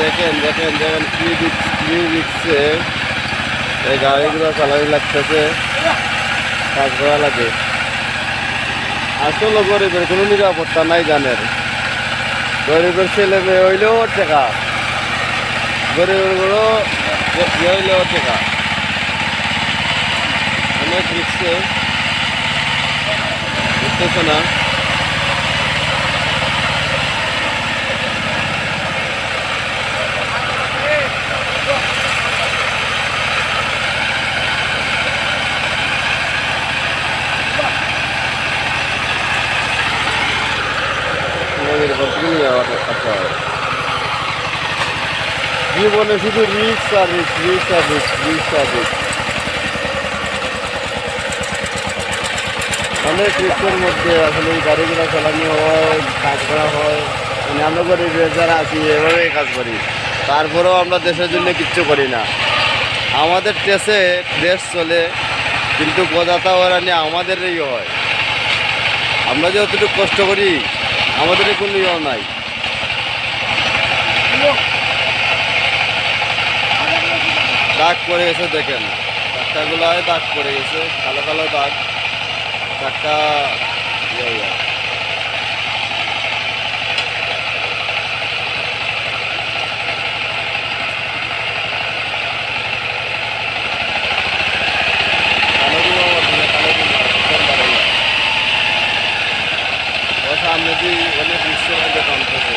দেখেন দেখেন দেখেন দেখেন কি দিচ্ছে। এই গাড়িগুলো চালানি লাগতেছে, কাজ করা লাগে। আসলে গরিবের কোনো নিরাপত্তা নাই জানেন। গরিবের ছেলে মেয়ে হইলেও টেকা, গরিবের গুলো হইলেও টেকা। অনেক রিক্সে বুঝতেছে না। জীবনে শুধু রিক্স আর রিক্স, রিক্স আর রিক্স, রিক্স আর রিক্স। অনেক রিক্সের মধ্যে আসলে এই গাড়িগুলো চালানো হয়, কাজ করা হয়। মানে আমরা গরিব যারা আছি এভাবেই কাজ করি, তারপরেও আমরা দেশের জন্য কিচ্ছু করি না। আমাদের দেশে দেশ চলে, কিন্তু গোদাতা ওরা নিয়ে আমাদেরই হয়। আমরা যে অতটুকু কষ্ট করি, আমাদের কোনো ইয়ে নাই। দাগ পড়ে গেছে দেখেন, চাক্কাগুলায় দাগ পড়ে গেছে, কালো কালো দাগ। চাক্কা সামনে দিয়ে অনেক রিক্সের মধ্যে টানতেছে।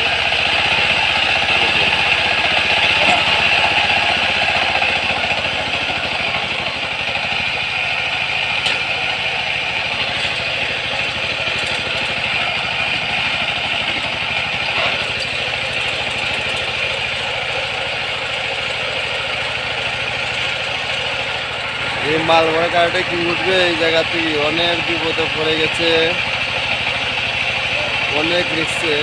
এই মাল ভরা গাড়িটা কি উঠবে এই জায়গা থেকে? অনেক বিপদে পড়ে গেছে, অনেক রিক্সে।